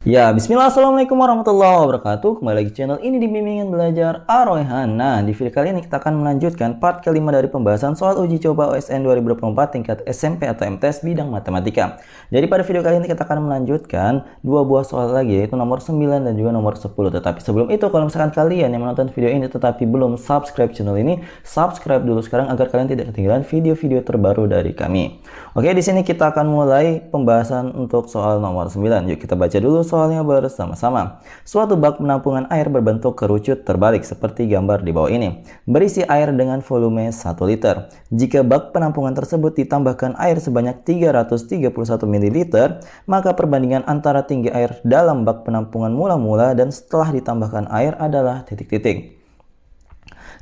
Ya, bismillah, assalamualaikum warahmatullahi wabarakatuh. Kembali lagi channel ini di Bimbingan Belajar Ar-Rayhan. Nah, di video kali ini kita akan melanjutkan part kelima dari pembahasan soal uji coba OSN 2024 tingkat SMP atau MTS bidang matematika. Jadi pada video kali ini kita akan melanjutkan dua buah soal lagi, yaitu nomor 9 dan juga nomor 10. Tetapi sebelum itu, kalau misalkan kalian yang menonton video ini tetapi belum subscribe channel ini, subscribe dulu sekarang agar kalian tidak ketinggalan video-video terbaru dari kami. Oke, di sini kita akan mulai pembahasan untuk soal nomor 9. Yuk kita baca dulu soalnya bersama-sama. Suatu bak penampungan air berbentuk kerucut terbalik seperti gambar di bawah ini. Berisi air dengan volume 1 liter. Jika bak penampungan tersebut ditambahkan air sebanyak 331 ml, maka perbandingan antara tinggi air dalam bak penampungan mula-mula dan setelah ditambahkan air adalah titik-titik.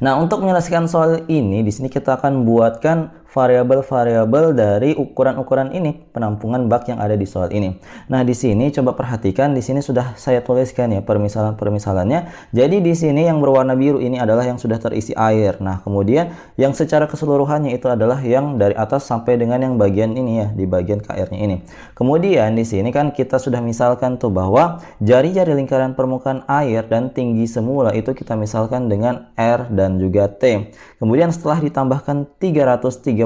Nah, untuk menyelesaikan soal ini, di sini kita akan buatkan variabel-variabel dari ukuran-ukuran ini, penampungan bak yang ada di soal ini. Nah, di sini coba perhatikan, di sini sudah saya tuliskan ya permisalan-permisalannya. Jadi di sini yang berwarna biru ini adalah yang sudah terisi air. Nah, kemudian yang secara keseluruhannya itu adalah yang dari atas sampai dengan yang bagian ini ya, di bagian KR-nya ini. Kemudian di sini kan kita sudah misalkan tuh bahwa jari-jari lingkaran permukaan air dan tinggi semula itu kita misalkan dengan R dan juga T. Kemudian setelah ditambahkan 331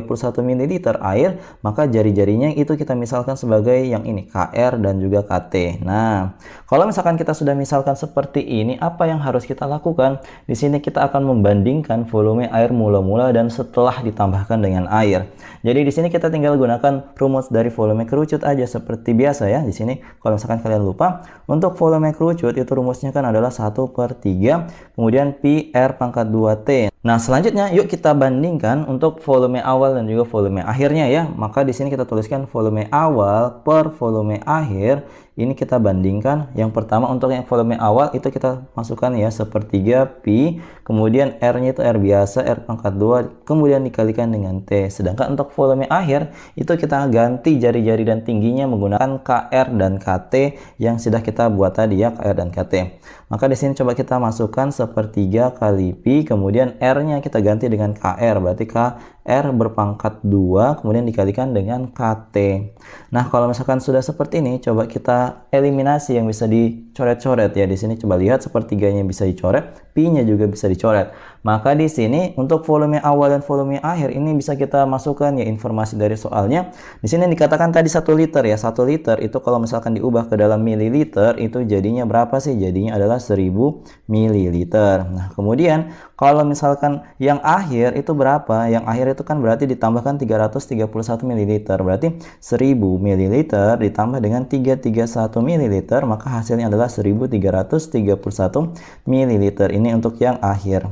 ml air, maka jari-jarinya itu kita misalkan sebagai yang ini, KR dan juga KT. Nah, kalau misalkan kita sudah misalkan seperti ini, apa yang harus kita lakukan? Di sini kita akan membandingkan volume air mula-mula dan setelah ditambahkan dengan air. Jadi di sini kita tinggal gunakan rumus dari volume kerucut aja seperti biasa ya. Di sini kalau misalkan kalian lupa, untuk volume kerucut itu rumusnya kan adalah 1/3, kemudian Pi R pangkat 2T. Nah, selanjutnya yuk kita bandingkan untuk volume awal dan juga volume akhirnya ya. Maka di sini kita tuliskan volume awal per volume akhir. Ini kita bandingkan. Yang pertama untuk yang volume awal itu kita masukkan ya 1/3 Pi, kemudian R-nya itu R biasa, R pangkat 2, kemudian dikalikan dengan T. Sedangkan untuk volume akhir itu kita ganti jari-jari dan tingginya menggunakan KR dan KT yang sudah kita buat tadi ya, KR dan KT. Maka di sini coba kita masukkan 1/3 kali Pi, kemudian R-nya kita ganti dengan KR, berarti KR berpangkat 2, kemudian dikalikan dengan KT. Nah, kalau misalkan sudah seperti ini, coba kita eliminasi yang bisa dicoret-coret ya. Di sini coba lihat 1/3-nya bisa dicoret, Pi-nya juga bisa dicoret. Maka di sini untuk volume awal dan volume akhir ini bisa kita masukkan ya informasi dari soalnya. Di sini dikatakan tadi 1 liter ya. 1 liter itu kalau misalkan diubah ke dalam mililiter itu jadinya berapa sih? Jadinya adalah 1000 mililiter. Nah, kemudian kalau misalkan yang akhir itu berapa? Yang akhir itu kan berarti ditambahkan 331 ml. Berarti 1000 ml ditambah dengan 331 ml, maka hasilnya adalah 1331 ml. Ini untuk yang akhir.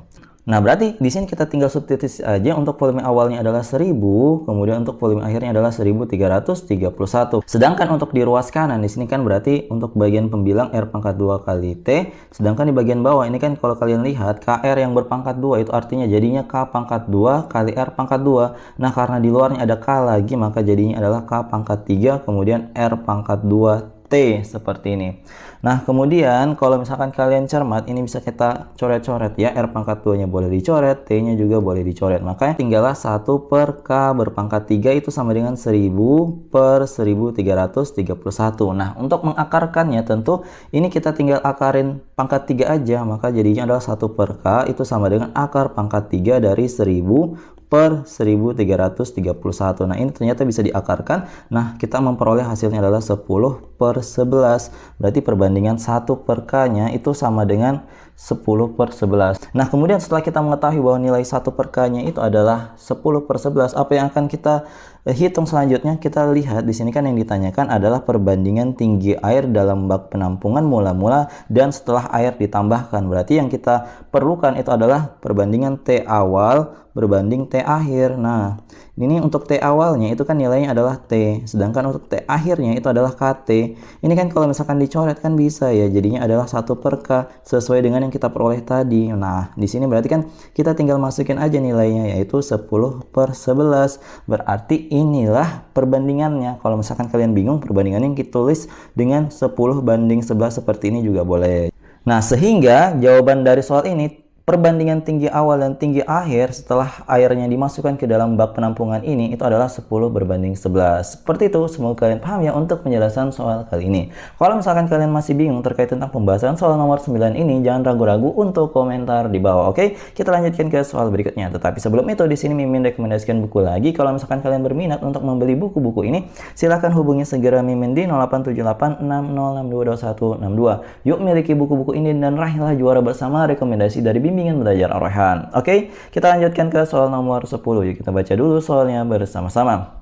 Nah, berarti di sini kita tinggal substitusi aja. Untuk volume awalnya adalah 1000, kemudian untuk volume akhirnya adalah 1331. Sedangkan untuk di ruas kanan di sini kan berarti untuk bagian pembilang R pangkat 2 kali T, sedangkan di bagian bawah ini kan kalau kalian lihat KR yang berpangkat 2 itu artinya jadinya K pangkat 2 kali R pangkat 2. Nah, karena di luarnya ada K lagi, maka jadinya adalah K pangkat 3 kemudian R pangkat 2 T seperti ini. Nah, kemudian kalau misalkan kalian cermat, ini bisa kita coret-coret ya. R pangkat 2-nya boleh dicoret, T-nya juga boleh dicoret. Makanya tinggallah 1/K berpangkat 3 itu sama dengan 1000/1331. Nah, untuk mengakarkannya tentu ini kita tinggal akarin pangkat 3 aja. Maka jadinya adalah 1/K itu sama dengan akar pangkat 3 dari 1000/1331. Nah, ini ternyata bisa diakarkan. Nah, kita memperoleh hasilnya adalah 10/11. Berarti perbandingan 1/K-nya itu sama dengan 10/11. Nah, kemudian setelah kita mengetahui bahwa nilai 1/K-nya itu adalah 10/11, apa yang akan kita hitung selanjutnya? Kita lihat di sini kan yang ditanyakan adalah perbandingan tinggi air dalam bak penampungan mula-mula dan setelah air ditambahkan. Berarti yang kita perlukan itu adalah perbandingan T awal berbanding T akhir. Nah, ini untuk T awalnya itu kan nilainya adalah T, sedangkan untuk T akhirnya itu adalah KT. Ini kan kalau misalkan dicoret kan bisa ya, jadinya adalah 1/K sesuai dengan yang kita peroleh tadi. Nah, di sini berarti kan kita tinggal masukin aja nilainya, yaitu 10/11. Berarti inilah perbandingannya. Kalau misalkan kalian bingung, perbandingannya kita tulis dengan 10/11 seperti ini juga boleh. Nah, sehingga jawaban dari soal ini perbandingan tinggi awal dan tinggi akhir setelah airnya dimasukkan ke dalam bak penampungan ini itu adalah 10 berbanding 11. Seperti itu, semoga kalian paham ya untuk penjelasan soal kali ini. Kalau misalkan kalian masih bingung terkait tentang pembahasan soal nomor 9 ini, jangan ragu-ragu untuk komentar di bawah. Oke, kita lanjutkan ke soal berikutnya. Tetapi sebelum itu, di sini Mimin rekomendasikan buku lagi. Kalau misalkan kalian berminat untuk membeli buku-buku ini, silahkan hubungi segera Mimin di 087860622162. Yuk miliki buku-buku ini dan raihlah juara bersama rekomendasi dari Bimbingan Belajar Ar-Rayhan. Oke, kita lanjutkan ke soal nomor 10. Yuk kita baca dulu soalnya bersama-sama.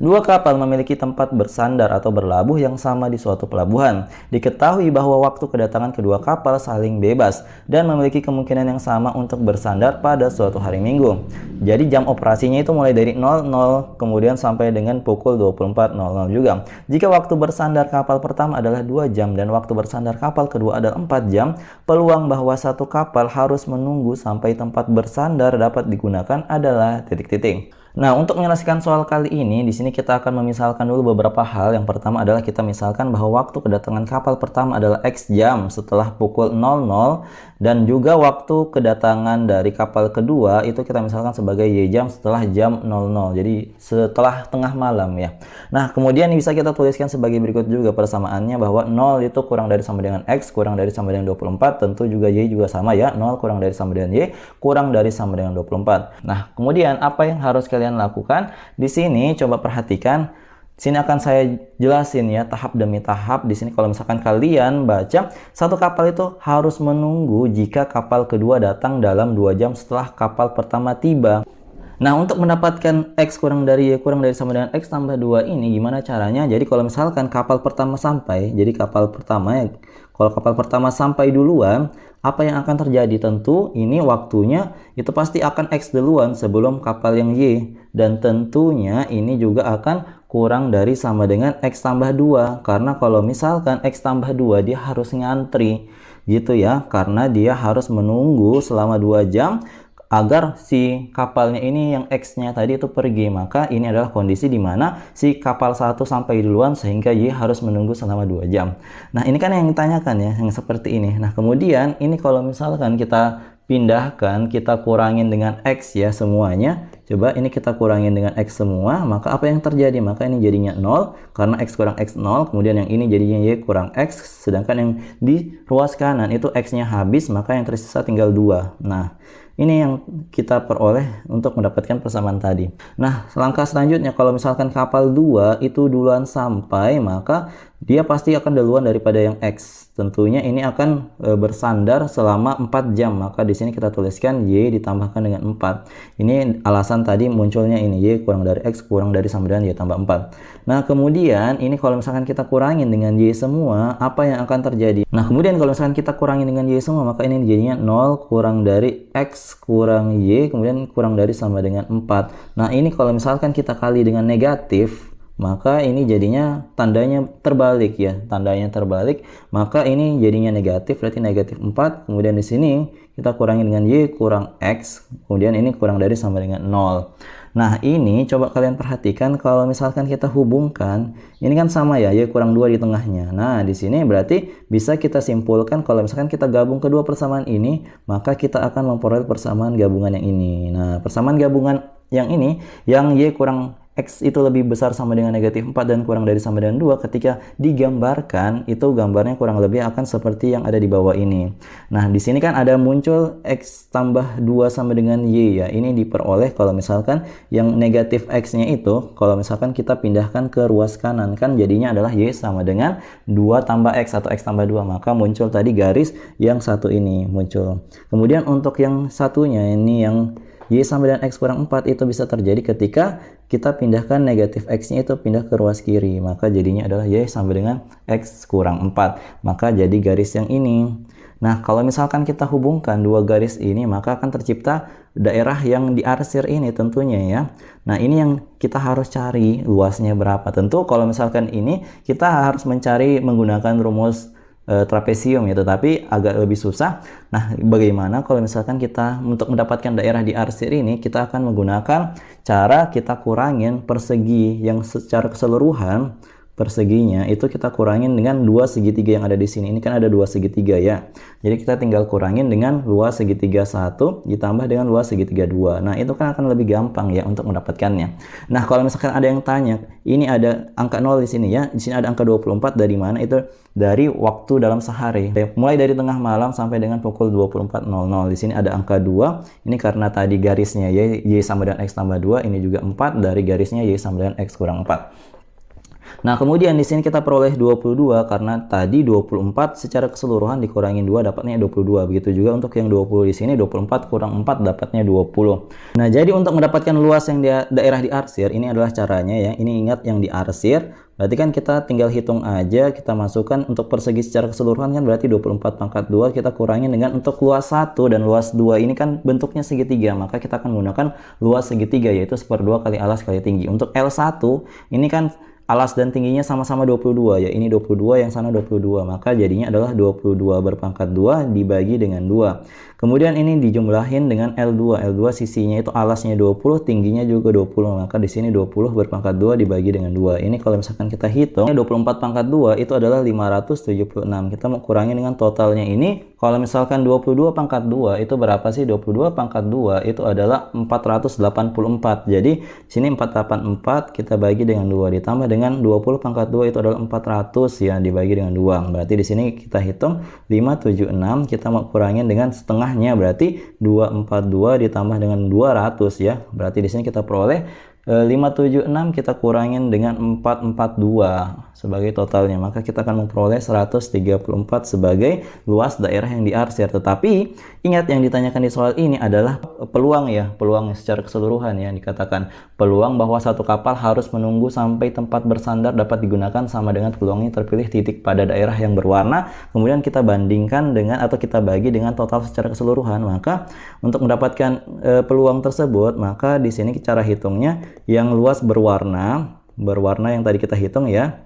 Dua kapal memiliki tempat bersandar atau berlabuh yang sama di suatu pelabuhan. Diketahui bahwa waktu kedatangan kedua kapal saling bebas dan memiliki kemungkinan yang sama untuk bersandar pada suatu hari Minggu. Jadi jam operasinya itu mulai dari 00 kemudian sampai dengan pukul 24.00 juga. Jika waktu bersandar kapal pertama adalah 2 jam dan waktu bersandar kapal kedua adalah 4 jam, peluang bahwa satu kapal harus menunggu sampai tempat bersandar dapat digunakan adalah titik-titik. Nah, untuk menyelesaikan soal kali ini, di sini kita akan memisalkan dulu beberapa hal. Yang pertama adalah kita misalkan bahwa waktu kedatangan kapal pertama adalah X jam setelah pukul 00 dan juga waktu kedatangan dari kapal kedua itu kita misalkan sebagai Y jam setelah jam 00. Jadi setelah tengah malam ya. Nah, kemudian bisa kita tuliskan sebagai berikut juga persamaannya bahwa 0 itu kurang dari sama dengan X kurang dari sama dengan 24, tentu juga Y juga sama ya. 0 kurang dari sama dengan Y kurang dari sama dengan 24. Nah, kemudian apa yang harus kalian lakukan di sini? Coba perhatikan. Sini akan saya jelasin ya tahap demi tahap. Di sini kalau misalkan kalian baca, satu kapal itu harus menunggu jika kapal kedua datang dalam 2 jam setelah kapal pertama tiba. Nah, untuk mendapatkan X kurang dari Y kurang dari sama dengan X tambah 2 ini gimana caranya? Jadi kalau misalkan kapal pertama sampai, jadi kapal pertama ya, kalau kapal pertama sampai duluan, apa yang akan terjadi? Tentu ini waktunya itu pasti akan X duluan sebelum kapal yang Y. Dan tentunya ini juga akan kurang dari sama dengan X tambah 2. Karena kalau misalkan X tambah 2 dia harus ngantri gitu ya. Karena dia harus menunggu selama 2 jam agar si kapalnya ini yang X-nya tadi itu pergi. Maka ini adalah kondisi di mana si kapal 1 sampai duluan sehingga Y harus menunggu selama 2 jam. Nah, ini kan yang ditanyakan ya, yang seperti ini. Nah, kemudian ini kalau misalkan kita pindahkan, kita kurangin dengan X ya semuanya. Coba ini kita kurangin dengan X semua, maka apa yang terjadi? Maka ini jadinya 0 karena X kurang X 0, kemudian yang ini jadinya Y kurang X, sedangkan yang di ruas kanan itu X-nya habis, maka yang tersisa tinggal 2. Nah, ini yang kita peroleh untuk mendapatkan persamaan tadi. Nah, langkah selanjutnya kalau misalkan kapal 2 itu duluan sampai, maka dia pasti akan duluan daripada yang X. Tentunya ini akan bersandar selama 4 jam. Maka di sini kita tuliskan Y ditambahkan dengan 4. Ini alasan tadi munculnya ini Y kurang dari X kurang dari sama dengan Y tambah 4. Nah, kemudian ini kalau misalkan kita kurangin dengan Y semua, apa yang akan terjadi? Nah, kemudian kalau misalkan kita kurangin dengan Y semua, maka ini jadinya 0 kurang dari X kurang Y, kemudian kurang dari sama dengan 4. Nah, ini kalau misalkan kita kali dengan negatif, maka ini jadinya tandanya terbalik ya. Tandanya terbalik, maka ini jadinya negatif, berarti negatif 4. Kemudian di sini kita kurangi dengan Y kurang X, kemudian ini kurang dari sama dengan 0. Nah, ini coba kalian perhatikan kalau misalkan kita hubungkan, ini kan sama ya, Y kurang 2 di tengahnya. Nah, di sini berarti bisa kita simpulkan kalau misalkan kita gabung kedua persamaan ini, maka kita akan memperoleh persamaan gabungan yang ini. Nah, persamaan gabungan yang ini, yang Y kurang X itu lebih besar sama dengan negatif 4 dan kurang dari sama dengan 2, ketika digambarkan itu gambarnya kurang lebih akan seperti yang ada di bawah ini. Nah, di sini kan ada muncul X tambah 2 sama dengan Y ya. Ini diperoleh kalau misalkan yang negatif X-nya itu kalau misalkan kita pindahkan ke ruas kanan, kan jadinya adalah Y sama dengan 2 tambah X atau X tambah 2. Maka muncul tadi garis yang satu ini muncul. Kemudian untuk yang satunya ini yang Y sama dengan X kurang 4 itu bisa terjadi ketika kita pindahkan negatif X-nya itu pindah ke ruas kiri. Maka jadinya adalah Y sama dengan X kurang 4. Maka jadi garis yang ini. Nah, kalau misalkan kita hubungkan dua garis ini, maka akan tercipta daerah yang diarsir ini tentunya ya. Nah, ini yang kita harus cari luasnya berapa. Tentu kalau misalkan ini kita harus mencari menggunakan rumus trapesium ya, tetapi agak lebih susah. Nah, bagaimana kalau misalkan kita untuk mendapatkan daerah di arsir ini, kita akan menggunakan cara kita kurangin persegi yang secara keseluruhan perseginya itu kita kurangin dengan dua segitiga yang ada di sini. Ini kan ada dua segitiga ya. Jadi kita tinggal kurangin dengan luas segitiga 1 ditambah dengan luas segitiga 2. Nah, itu kan akan lebih gampang ya untuk mendapatkannya. Nah, kalau misalkan ada yang tanya, ini ada angka 0 di sini ya. Di sini ada angka 24 dari mana? Itu dari waktu dalam sehari. Mulai dari tengah malam sampai dengan pukul 24.00. Di sini ada angka 2. Ini karena tadi garisnya Y sama dengan X tambah 2. Ini juga 4 dari garisnya Y sama dengan X kurang 4. Nah, kemudian di sini kita peroleh 22 karena tadi 24 secara keseluruhan dikurangin 2 dapatnya 22. Begitu juga untuk yang 20 di sini 24 kurang 4 dapatnya 20. Nah, jadi untuk mendapatkan luas yang daerah diarsir ini adalah caranya ya. Ini ingat yang diarsir. Berarti kan kita tinggal hitung aja, kita masukkan untuk persegi secara keseluruhan kan berarti 24 pangkat 2 kita kurangin dengan untuk luas 1 dan luas 2 ini kan bentuknya segitiga, maka kita akan menggunakan luas segitiga yaitu 1/2 kali alas kali tinggi. Untuk L1 ini kan alas dan tingginya sama-sama 22 ya. Ini 22, yang sana 22. Maka jadinya adalah 22 berpangkat 2 dibagi dengan 2. Kemudian ini dijumlahin dengan L2. L2 sisinya itu alasnya 20, tingginya juga 20. Maka di sini 20 berpangkat 2 dibagi dengan 2. Ini kalau misalkan kita hitung 24 pangkat 2 itu adalah 576. Kita mau kurangi dengan totalnya ini. Kalau misalkan 22 pangkat 2 itu berapa sih? 22 pangkat 2 itu adalah 484. Jadi sini 484 kita bagi dengan 2 ditambah dengan 20 pangkat 2 itu adalah 400 ya dibagi dengan 2. Berarti di sini kita hitung 576 kita mau kurangin dengan setengahnya berarti 242 ditambah dengan 200 ya. Berarti di sini kita peroleh 576 kita kurangin dengan 442 sebagai totalnya, maka kita akan memperoleh 134 sebagai luas daerah yang diarsir. Tetapi ingat yang ditanyakan di soal ini adalah peluang ya, peluang secara keseluruhan ya. Dikatakan peluang bahwa satu kapal harus menunggu sampai tempat bersandar dapat digunakan sama dengan peluangnya terpilih titik pada daerah yang berwarna, kemudian kita bandingkan dengan atau kita bagi dengan total secara keseluruhan. Maka untuk mendapatkan peluang tersebut, maka di sini cara hitungnya yang luas berwarna yang tadi kita hitung ya,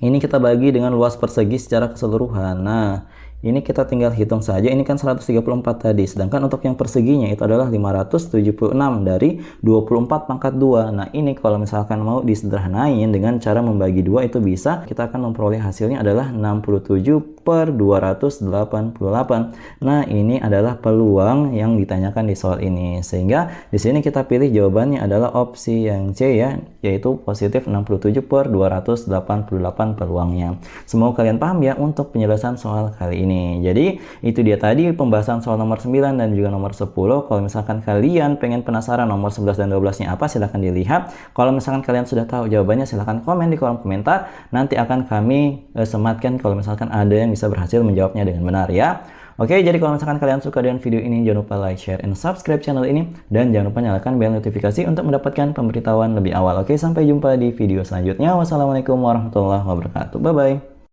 ini kita bagi dengan luas persegi secara keseluruhan. Nah, ini kita tinggal hitung saja, ini kan 134 tadi, sedangkan untuk yang perseginya itu adalah 576 dari 24 pangkat 2. Nah, ini kalau misalkan mau disederhanain dengan cara membagi 2 itu bisa, kita akan memperoleh hasilnya adalah 67/288. Nah, ini adalah peluang yang ditanyakan di soal ini. Sehingga di sini kita pilih jawabannya adalah opsi yang C ya, yaitu positif 67/288 peluangnya. Semoga kalian paham ya untuk penjelasan soal kali ini. Jadi itu dia tadi pembahasan soal nomor 9 dan juga nomor 10. Kalau misalkan kalian pengen penasaran nomor 11 dan 12-nya apa, silahkan dilihat. Kalau misalkan kalian sudah tahu jawabannya, silahkan komen di kolom komentar. Nanti akan kami sematkan kalau misalkan ada yang bisa berhasil menjawabnya dengan benar ya. Oke, jadi kalau misalkan kalian suka dengan video ini, jangan lupa like, share, and subscribe channel ini. Dan jangan lupa nyalakan bel notifikasi untuk mendapatkan pemberitahuan lebih awal. Oke, sampai jumpa di video selanjutnya. Wassalamualaikum warahmatullahi wabarakatuh. Bye-bye.